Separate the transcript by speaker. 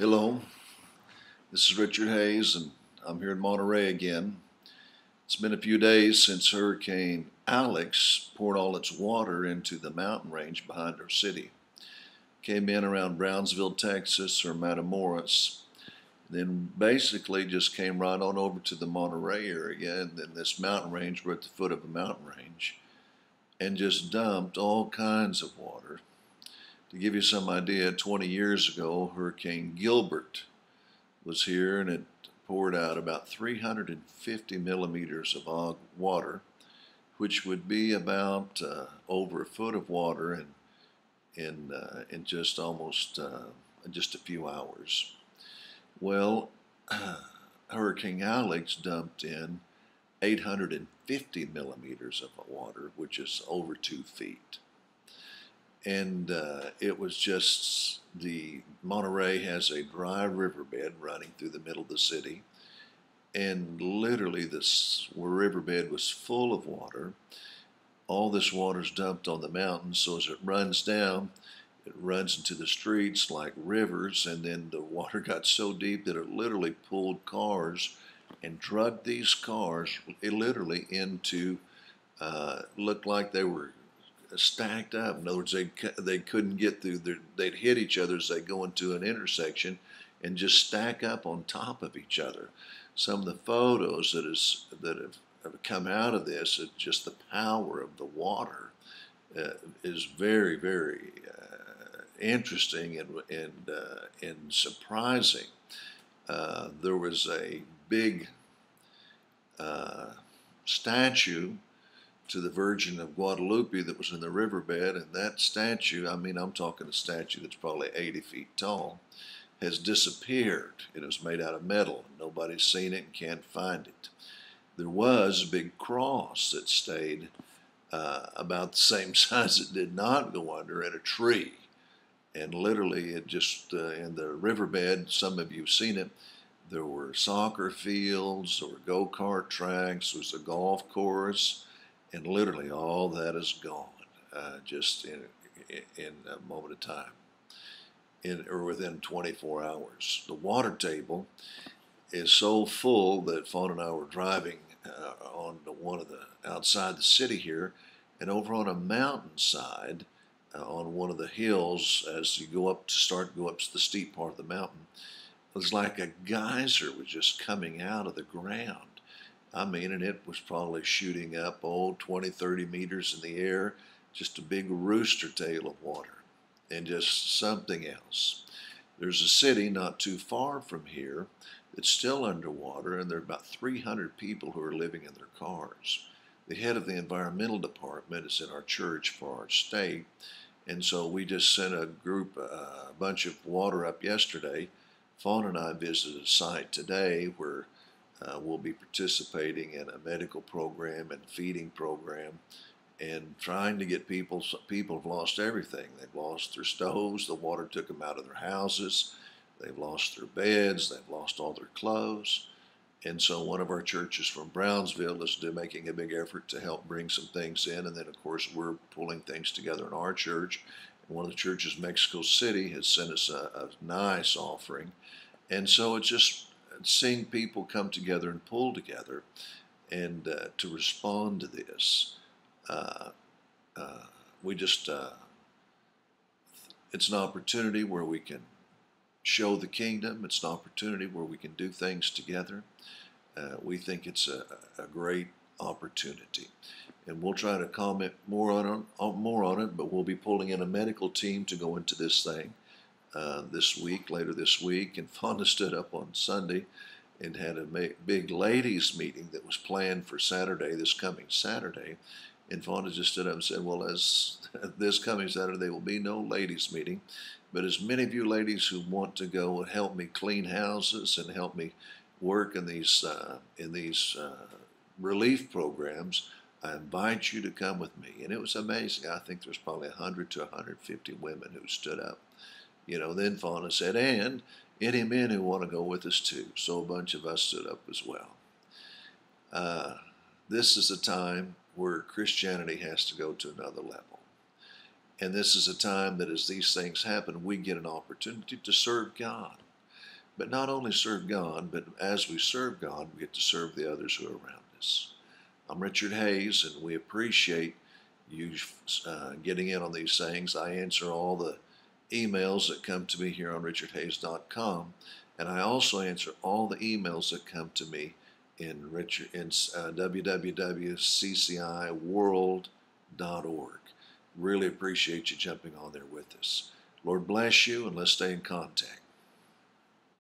Speaker 1: Hello, this is Richard Hayes, and I'm here in Monterrey again. It's been a few days since Hurricane Alex poured all its water into the mountain range behind our city. Came in around Brownsville, Texas, or Matamoros, then basically just came right on over to the Monterrey area, and then this mountain range, we're at the foot of a mountain range, and just dumped all kinds of water. To give you some idea, 20 years ago, Hurricane Gilbert was here, and it poured out about 350 millimeters of water, which would be about over a foot of water in just almost just a few hours. Well, Hurricane Alex dumped in 850 millimeters of water, which is over 2 feet. And it was just the Monterey has a dry riverbed running through the middle of the city, and literally this riverbed was full of water. All this water's dumped on the mountain, so as it runs down, it runs into the streets like rivers, and then the water got so deep that it literally pulled cars and dragged these cars literally into looked like they were stacked up. In other words, they couldn't get through. They'd hit each other as they go into an intersection and just stack up on top of each other. Some of the photos that have come out of this, just the power of the water is very, very interesting and surprising. There was a big statue to the Virgin of Guadalupe that was in the riverbed, and that statue, I mean, I'm talking a statue that's probably 80 feet tall, has disappeared. It was made out of metal. Nobody's seen it and can't find it. There was a big cross that stayed about the same size. It did not go under in a tree. And literally it just, in the riverbed, some of you have seen it, there were soccer fields, there were go-kart tracks, there was a golf course, and literally all that is gone just in a moment of time, or within 24 hours. The water table is so full that Fawn and I were driving on one of the outside the city here, and over on a mountainside on one of the hills, as you go up to the steep part of the mountain, it was like a geyser was just coming out of the ground. I mean, and it was probably shooting up, 20, 30 meters in the air, just a big rooster tail of water, and just something else. There's a city not too far from here that's still underwater, and there are about 300 people who are living in their cars. The head of the environmental department is in our church for our state, and so we just sent a bunch of water up yesterday. Fawn and I visited a site today where we'll be participating in a medical program and feeding program and trying to get people have lost everything. They've lost their stoves, the water took them out of their houses, they've lost their beds, they've lost all their clothes. And so one of our churches from Brownsville is making a big effort to help bring some things in, and then of course we're pulling things together in our church. And one of the churches, Mexico City, has sent us a nice offering. And so it's just seeing people come together and pull together and to respond to this. It's an opportunity where we can show the kingdom. It's an opportunity where we can do things together. We think it's a great opportunity. And we'll try to comment more on it, but we'll be pulling in a medical team to go into this thing later this week. And Fonda stood up on Sunday and had a big ladies meeting that was planned for Saturday, this coming Saturday. And Fonda just stood up and said, well, as this coming Saturday, there will be no ladies meeting, but as many of you ladies who want to go and help me clean houses and help me work in these relief programs, I invite you to come with me. And it was amazing. I think there's probably 100 to 150 women who stood up. Then Fauna said, and any men who want to go with us too. So a bunch of us stood up as well. This is a time where Christianity has to go to another level. And this is a time that as these things happen, we get an opportunity to serve God. but not only serve God, but as we serve God, we get to serve the others who are around us. I'm Richard Hayes, and we appreciate you getting in on these things. I answer all the emails that come to me here on richardhayes.com, and I also answer all the emails that come to me in www.ccciworld.org. Really appreciate you jumping on there with us. Lord bless you, and let's stay in contact.